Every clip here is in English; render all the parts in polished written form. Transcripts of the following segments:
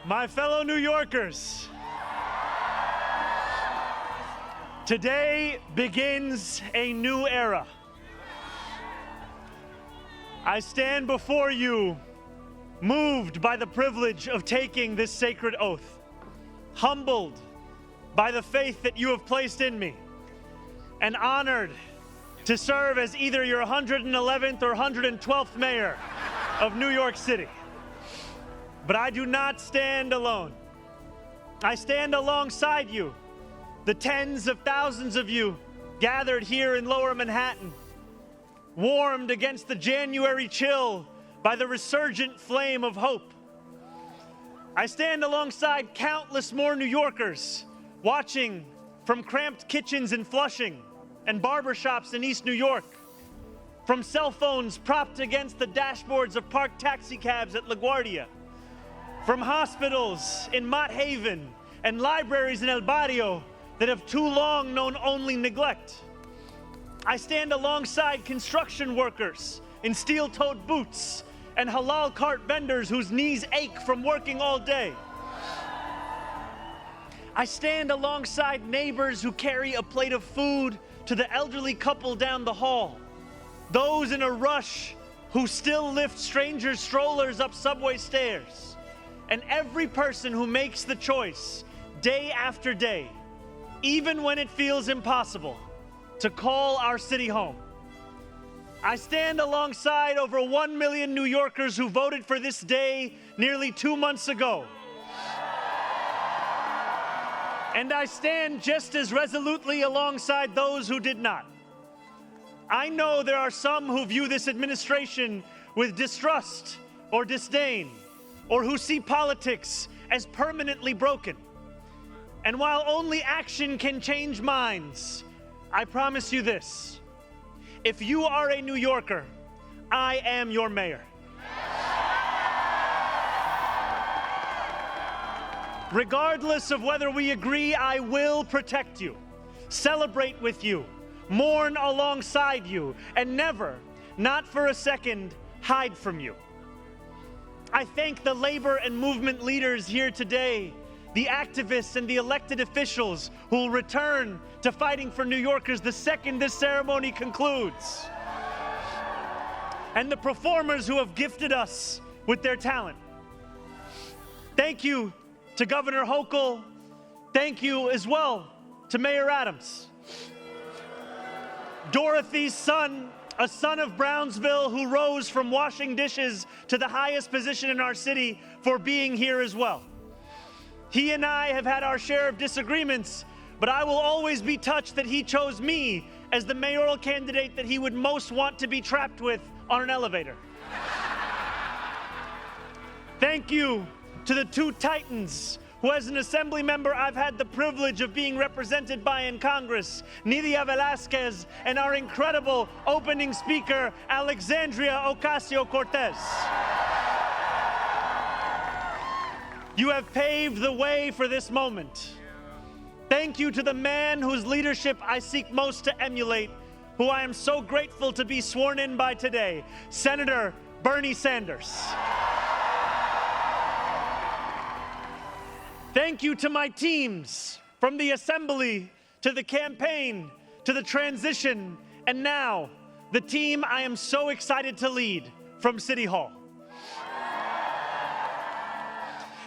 My fellow New Yorkers, today begins a new era. I stand before you, moved by the privilege of taking this sacred oath, humbled by the faith that you have placed in me, and honored to serve as either your 111th or 112th mayor of New York City. But I do not stand alone. I stand alongside you, the tens of thousands of you gathered here in Lower Manhattan, warmed against the January chill by the resurgent flame of hope. I stand alongside countless more New Yorkers watching from cramped kitchens in Flushing and barbershops in East New York, from cell phones propped against the dashboards of parked taxicabs at LaGuardia, from hospitals in Mott Haven and libraries in El Barrio that have too long known only neglect. I stand alongside construction workers in steel-toed boots and halal cart vendors whose knees ache from working all day. I stand alongside neighbors who carry a plate of food to the elderly couple down the hall, those in a rush who still lift strangers' strollers up subway stairs, and every person who makes the choice day after day, even when it feels impossible, to call our city home. I stand alongside over 1 million New Yorkers who voted for this day nearly 2 months ago. And I stand just as resolutely alongside those who did not. I know there are some who view this administration with distrust or disdain, or who see politics as permanently broken. And while only action can change minds, I promise you this: if you are a New Yorker, I am your mayor. Regardless of whether we agree, I will protect you, celebrate with you, mourn alongside you, and never, not for a second, hide from you. I thank the labor and movement leaders here today, the activists and the elected officials who will return to fighting for New Yorkers the second this ceremony concludes, and the performers who have gifted us with their talent. Thank you to Governor Hochul. Thank you as well to Mayor Adams. Dorothy's son, a son of Brownsville who rose from washing dishes to the highest position in our city, for being here as well. He and I have had our share of disagreements, but I will always be touched that he chose me as the mayoral candidate that he would most want to be trapped with on an elevator. Thank you to the two titans who, as an assembly member, I've had the privilege of being represented by in Congress, Nidia Velázquez and our incredible opening speaker, Alexandria Ocasio-Cortez. You have paved the way for this moment. Thank you to the man whose leadership I seek most to emulate, who I am so grateful to be sworn in by today, Senator Bernie Sanders. Thank you to my teams, from the assembly to the campaign to the transition, and now the team I am so excited to lead from City Hall.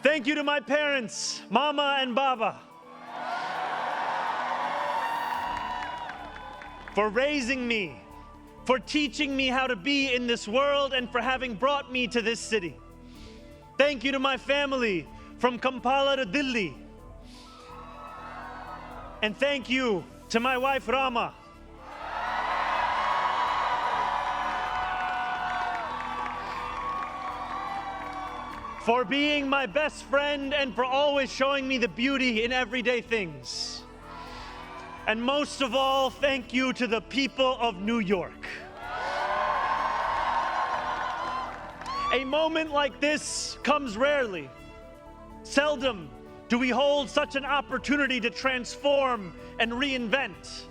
Thank you to my parents, Mama and Baba, for raising me, for teaching me how to be in this world, and for having brought me to this city. Thank you to my family, from Kampala to Delhi. And thank you to my wife, Rama. For being my best friend and for always showing me the beauty in everyday things. And most of all, thank you to the people of New York. A moment like this comes rarely. Seldom do we hold such an opportunity to transform and reinvent.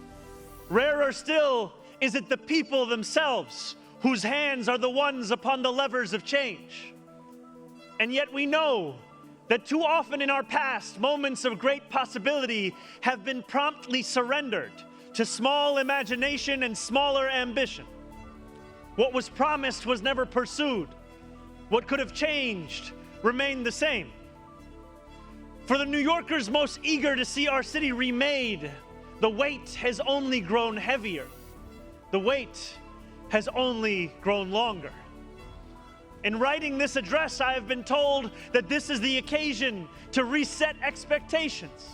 Rarer still is it the people themselves whose hands are the ones upon the levers of change. And yet we know that too often in our past, moments of great possibility have been promptly surrendered to small imagination and smaller ambition. What was promised was never pursued. What could have changed remained the same. For the New Yorkers most eager to see our city remade, the weight has only grown heavier. The wait has only grown longer. In writing this address, I have been told that this is the occasion to reset expectations,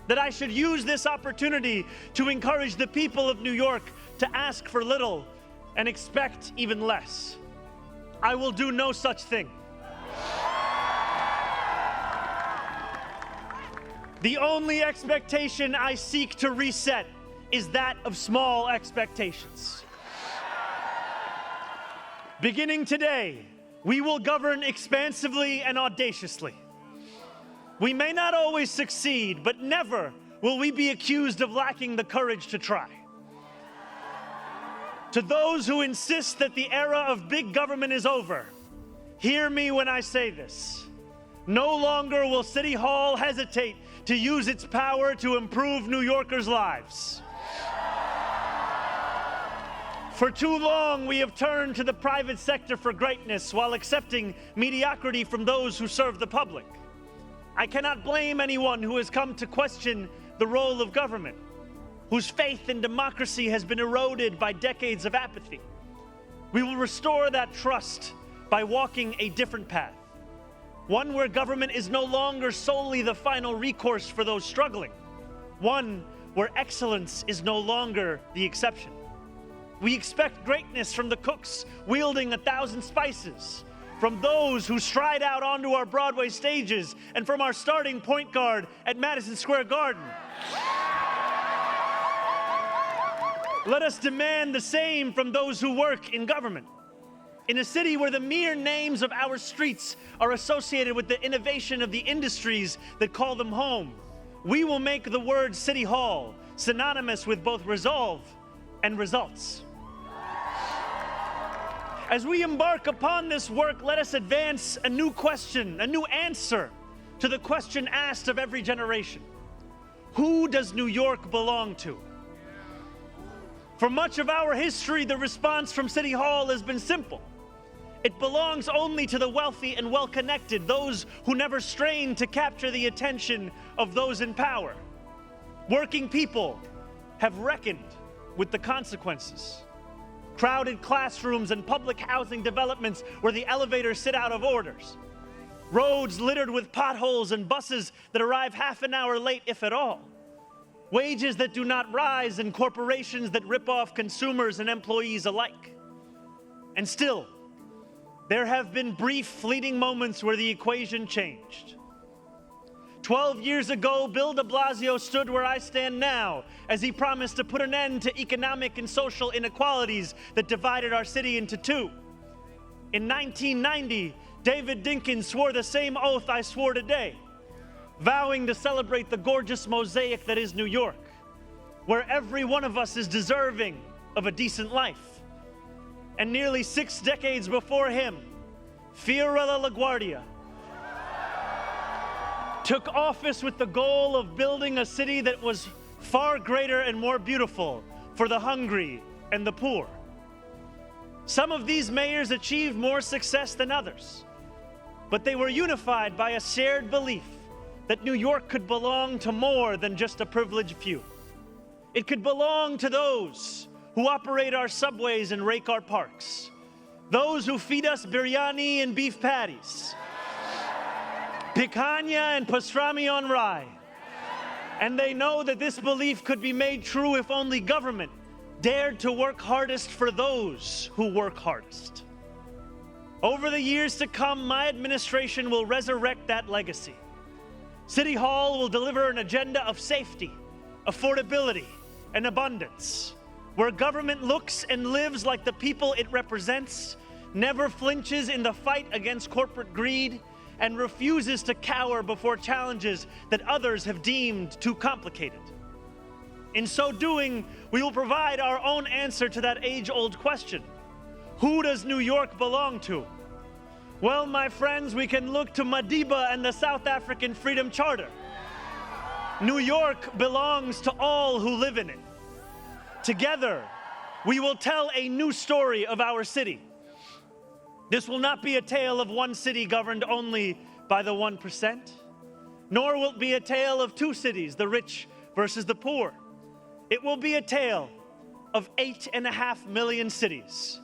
that I should use this opportunity to encourage the people of New York to ask for little and expect even less. I will do no such thing. The only expectation I seek to reset is that of small expectations. Beginning today, we will govern expansively and audaciously. We may not always succeed, but never will we be accused of lacking the courage to try. To those who insist that the era of big government is over, hear me when I say this. No longer will City Hall hesitate to use its power to improve New Yorkers' lives. For too long, we have turned to the private sector for greatness while accepting mediocrity from those who serve the public. I cannot blame anyone who has come to question the role of government, whose faith in democracy has been eroded by decades of apathy. We will restore that trust by walking a different path, one where government is no longer solely the final recourse for those struggling, one where excellence is no longer the exception. We expect greatness from the cooks wielding 1,000 spices, from those who stride out onto our Broadway stages, and from our starting point guard at Madison Square Garden. Let us demand the same from those who work in government. In a city where the mere names of our streets are associated with the innovation of the industries that call them home, we will make the word City Hall synonymous with both resolve and results. As we embark upon this work, let us advance a new question, a new answer to the question asked of every generation. Who does New York belong to? For much of our history, the response from City Hall has been simple. It belongs only to the wealthy and well-connected, those who never strain to capture the attention of those in power. Working people have reckoned with the consequences. Crowded classrooms and public housing developments where the elevators sit out of orders. Roads littered with potholes and buses that arrive half an hour late, if at all. Wages that do not rise and corporations that rip off consumers and employees alike. And still, there have been brief, fleeting moments where the equation changed. 12 years ago, Bill de Blasio stood where I stand now as he promised to put an end to economic and social inequalities that divided our city into two. In 1990, David Dinkins swore the same oath I swore today, vowing to celebrate the gorgeous mosaic that is New York, where every one of us is deserving of a decent life. And nearly 6 decades before him, Fiorella LaGuardia took office with the goal of building a city that was far greater and more beautiful for the hungry and the poor. Some of these mayors achieved more success than others, but they were unified by a shared belief that New York could belong to more than just a privileged few. It could belong to those who operate our subways and rake our parks, those who feed us biryani and beef patties, picanha and pastrami on rye. And they know that this belief could be made true if only government dared to work hardest for those who work hardest. Over the years to come, my administration will resurrect that legacy. City Hall will deliver an agenda of safety, affordability, and abundance, where government looks and lives like the people it represents, never flinches in the fight against corporate greed, and refuses to cower before challenges that others have deemed too complicated. In so doing, we will provide our own answer to that age-old question. Who does New York belong to? Well, my friends, we can look to Madiba and the South African Freedom Charter. New York belongs to all who live in it. Together, we will tell a new story of our city. This will not be a tale of one city governed only by the 1%, nor will it be a tale of two cities, the rich versus the poor. It will be a tale of 8.5 million cities,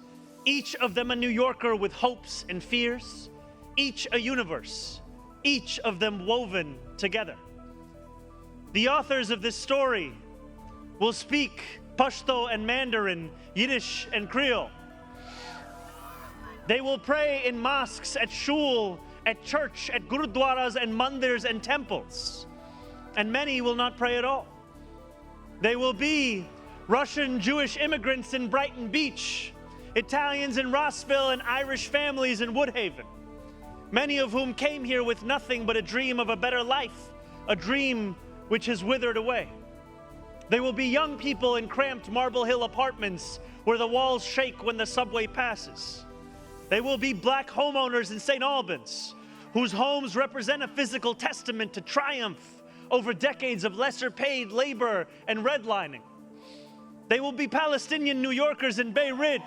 each of them a New Yorker with hopes and fears, each a universe, each of them woven together. The authors of this story will speak Pashto and Mandarin, Yiddish and Creole. They will pray in mosques, at shul, at church, at gurudwaras and mandirs and temples. And many will not pray at all. They will be Russian Jewish immigrants in Brighton Beach, Italians in Rossville, and Irish families in Woodhaven, many of whom came here with nothing but a dream of a better life, a dream which has withered away. They will be young people in cramped Marble Hill apartments where the walls shake when the subway passes. They will be black homeowners in St. Albans, whose homes represent a physical testament to triumph over decades of lesser paid labor and redlining. They will be Palestinian New Yorkers in Bay Ridge,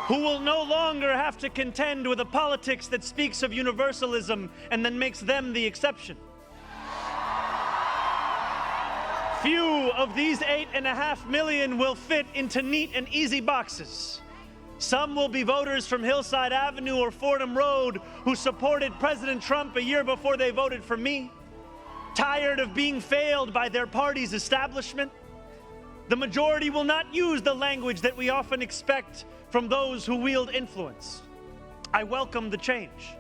who will no longer have to contend with a politics that speaks of universalism and then makes them the exception. Few of these 8.5 million will fit into neat and easy boxes. Some will be voters from Hillside Avenue or Fordham Road who supported President Trump a year before they voted for me, tired of being failed by their party's establishment. The majority will not use the language that we often expect from those who wield influence. I welcome the change.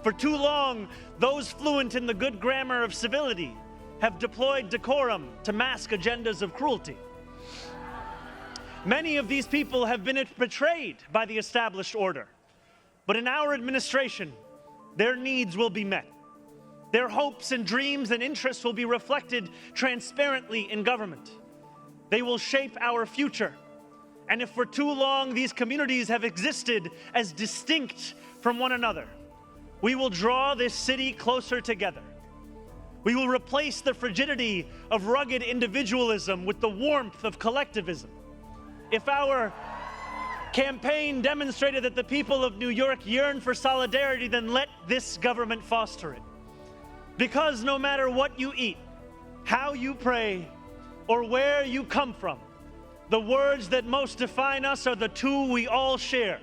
For too long, those fluent in the good grammar of civility have deployed decorum to mask agendas of cruelty. Many of these people have been betrayed by the established order. But in our administration, their needs will be met. Their hopes and dreams and interests will be reflected transparently in government. They will shape our future. And if for too long these communities have existed as distinct from one another, we will draw this city closer together. We will replace the frigidity of rugged individualism with the warmth of collectivism. If our campaign demonstrated that the people of New York yearn for solidarity, then let this government foster it. Because no matter what you eat, how you pray, or where you come from, the words that most define us are the two we all share: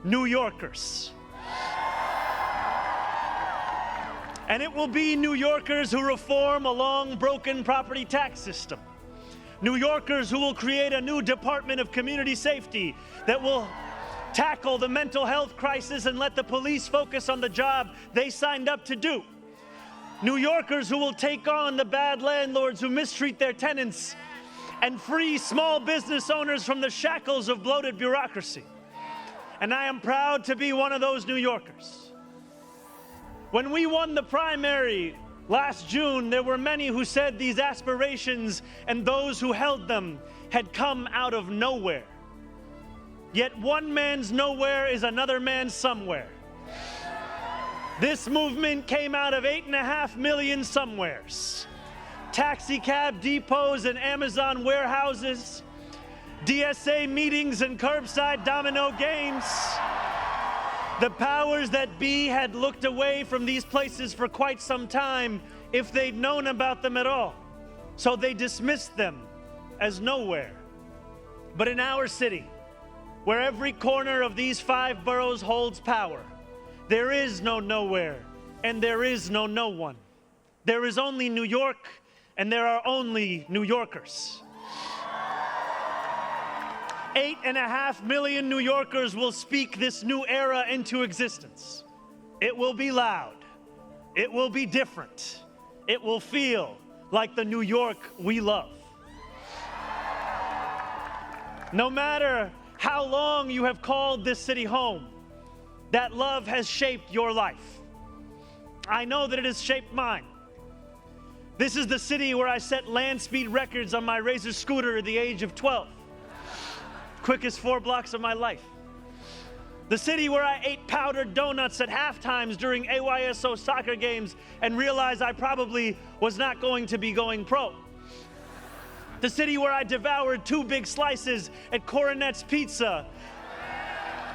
New Yorkers. And it will be New Yorkers who reform a long broken property tax system. New Yorkers who will create a new Department of Community Safety that will tackle the mental health crisis and let the police focus on the job they signed up to do. New Yorkers who will take on the bad landlords who mistreat their tenants and free small business owners from the shackles of bloated bureaucracy. And I am proud to be one of those New Yorkers. When we won the primary last June, there were many who said these aspirations and those who held them had come out of nowhere. Yet one man's nowhere is another man's somewhere. This movement came out of 8.5 million somewheres. Taxi cab depots and Amazon warehouses, DSA meetings and curbside domino games. The powers that be had looked away from these places for quite some time if they'd known about them at all. So they dismissed them as nowhere. But in our city, where every corner of these 5 boroughs holds power, there is no nowhere and there is no no one. There is only New York and there are only New Yorkers. 8.5 million New Yorkers will speak this new era into existence. It will be loud. It will be different. It will feel like the New York we love. No matter how long you have called this city home, that love has shaped your life. I know that it has shaped mine. This is the city where I set land speed records on my Razor scooter at the age of 12. quickest 4 blocks of my life. The city where I ate powdered donuts at halftimes during AYSO soccer games and realized I probably was not going to be going pro. The city where I devoured 2 big slices at Coronet's Pizza,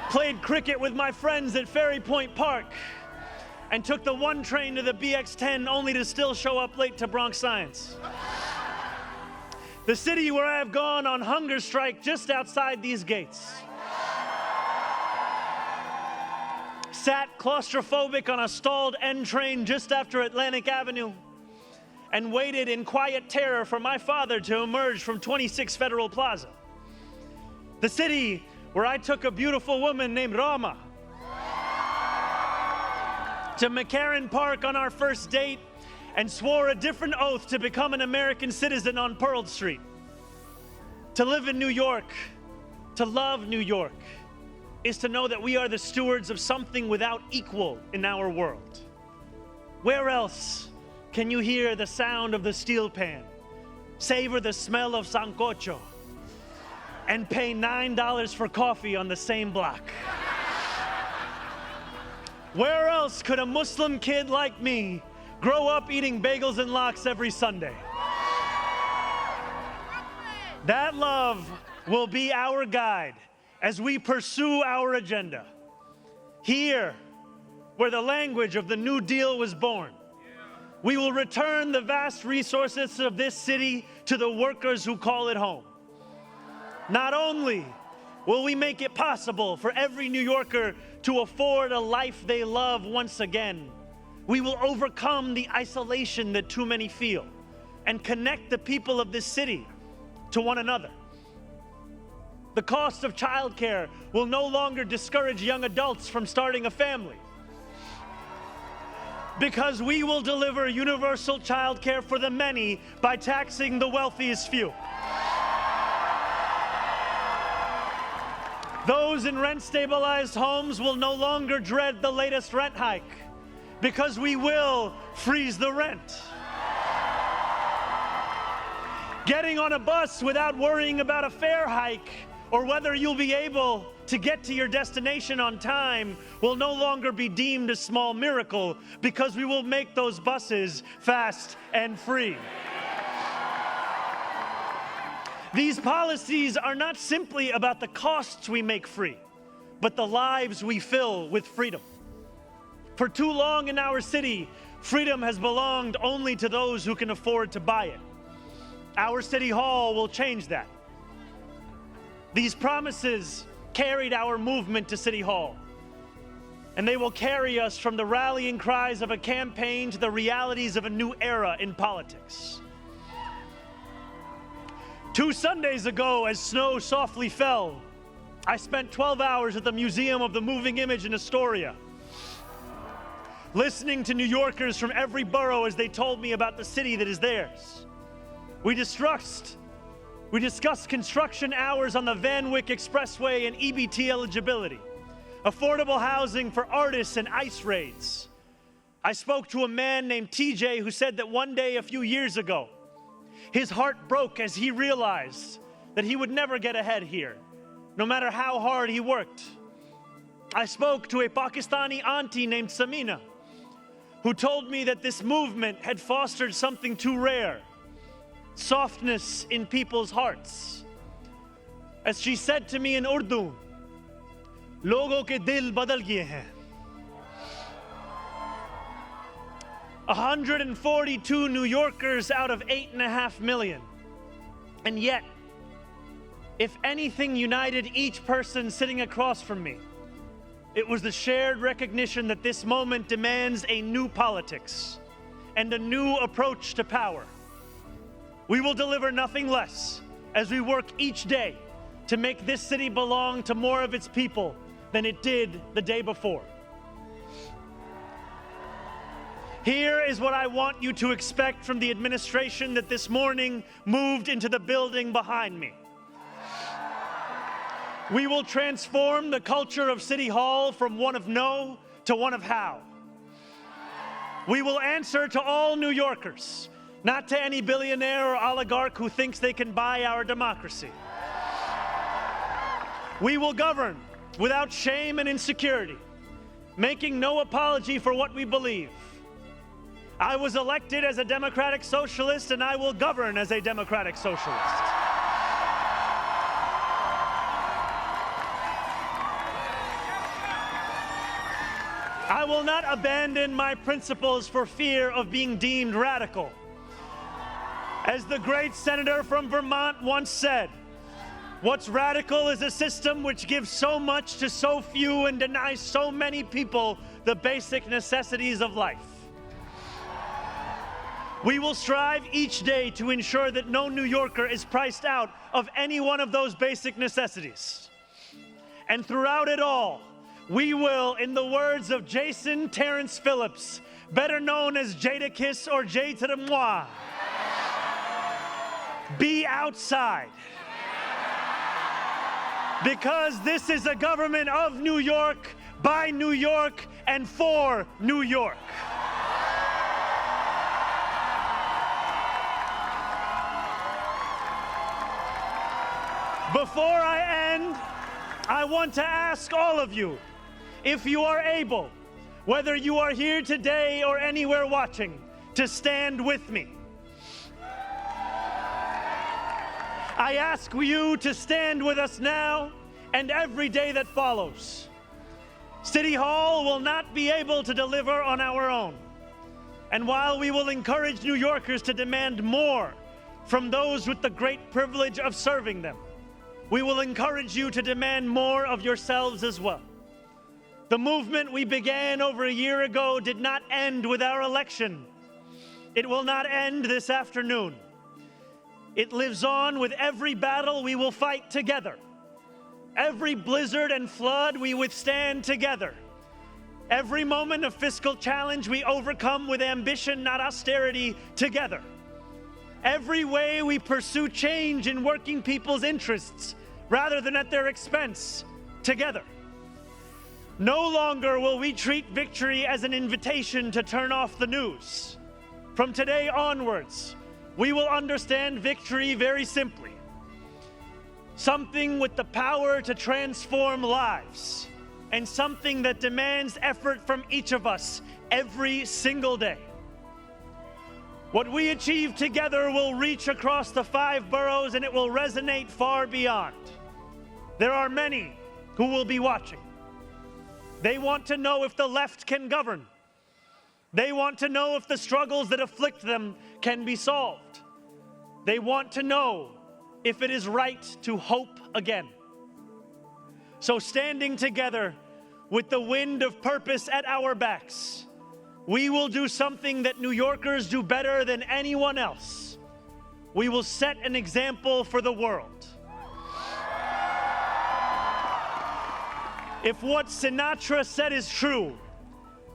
played cricket with my friends at Ferry Point Park, and took the 1 train to the BX10 only to still show up late to Bronx Science. The city where I have gone on hunger strike just outside these gates. Sat claustrophobic on a stalled N train just after Atlantic Avenue and waited in quiet terror for my father to emerge from 26 Federal Plaza. The city where I took a beautiful woman named Rama to McCarran Park on our first date and swore a different oath to become an American citizen on Pearl Street. To live in New York, to love New York, is to know that we are the stewards of something without equal in our world. Where else can you hear the sound of the steel pan, savor the smell of sancocho, and pay $9 for coffee on the same block? Where else could a Muslim kid like me grow up eating bagels and lox every Sunday? That love will be our guide as we pursue our agenda. Here, where the language of the New Deal was born, we will return the vast resources of this city to the workers who call it home. Not only will we make it possible for every New Yorker to afford a life they love once again, we will overcome the isolation that too many feel and connect the people of this city to one another. The cost of childcare will no longer discourage young adults from starting a family, because we will deliver universal childcare for the many by taxing the wealthiest few. Those in rent-stabilized homes will no longer dread the latest rent hike, because we will freeze the rent. Getting on a bus without worrying about a fare hike or whether you'll be able to get to your destination on time will no longer be deemed a small miracle, because we will make those buses fast and free. These policies are not simply about the costs we make free, but the lives we fill with freedom. For too long in our city, freedom has belonged only to those who can afford to buy it. Our city hall will change that. These promises carried our movement to City Hall, and they will carry us from the rallying cries of a campaign to the realities of a new era in politics. 2 Sundays ago, as snow softly fell, I spent 12 hours at the Museum of the Moving Image in Astoria, listening to New Yorkers from every borough as they told me about the city that is theirs. We discussed construction hours on the Van Wyck Expressway and EBT eligibility, affordable housing for artists and ICE raids. I spoke to a man named TJ who said that one day a few years ago, his heart broke as he realized that he would never get ahead here, no matter how hard he worked. I spoke to a Pakistani auntie named Samina, who told me that this movement had fostered something too rare: softness in people's hearts. As she said to me in Urdu, "Logo ke dil badal gaye hain." 142 New Yorkers out of 8.5 million. And yet, if anything united each person sitting across from me, it was the shared recognition that this moment demands a new politics and a new approach to power. We will deliver nothing less as we work each day to make this city belong to more of its people than it did the day before. Here is what I want you to expect from the administration that this morning moved into the building behind me. We will transform the culture of City Hall from one of no to one of how. We will answer to all New Yorkers, not to any billionaire or oligarch who thinks they can buy our democracy. We will govern without shame and insecurity, making no apology for what we believe. I was elected as a democratic socialist, and I will govern as a democratic socialist. I will not abandon my principles for fear of being deemed radical. As the great senator from Vermont once said, what's radical is a system which gives so much to so few and denies so many people the basic necessities of life. We will strive each day to ensure that no New Yorker is priced out of any one of those basic necessities. And throughout it all, we will, in the words of Jason Terrence Phillips, better known as Jadakiss or Jay to the Moi, be outside. Because this is a government of New York, by New York, and for New York. Before I end, I want to ask all of you, if you are able, whether you are here today or anywhere watching, to stand with me. I ask you to stand with us now and every day that follows. City Hall will not be able to deliver on our own. And while we will encourage New Yorkers to demand more from those with the great privilege of serving them, we will encourage you to demand more of yourselves as well. The movement we began over a year ago did not end with our election. It will not end this afternoon. It lives on with every battle we will fight together. Every blizzard and flood we withstand together. Every moment of fiscal challenge we overcome with ambition, not austerity, together. Every way we pursue change in working people's interests rather than at their expense, together. No longer will we treat victory as an invitation to turn off the news. From today onwards, we will understand victory very simply. Something with the power to transform lives, and something that demands effort from each of us every single day. What we achieve together will reach across the 5 boroughs, and it will resonate far beyond. There are many who will be watching. They want to know if the left can govern. They want to know if the struggles that afflict them can be solved. They want to know if it is right to hope again. So standing together with the wind of purpose at our backs, we will do something that New Yorkers do better than anyone else. We will set an example for the world. If what Sinatra said is true,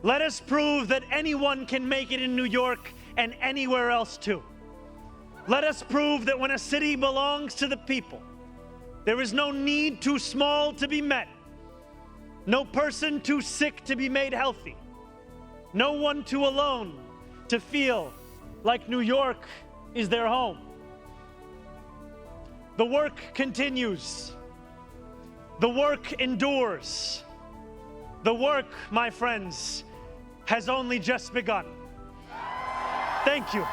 let us prove that anyone can make it in New York and anywhere else too. Let us prove that when a city belongs to the people, there is no need too small to be met, no person too sick to be made healthy, no one too alone to feel like New York is their home. The work continues. The work endures. The work, my friends, has only just begun. Thank you.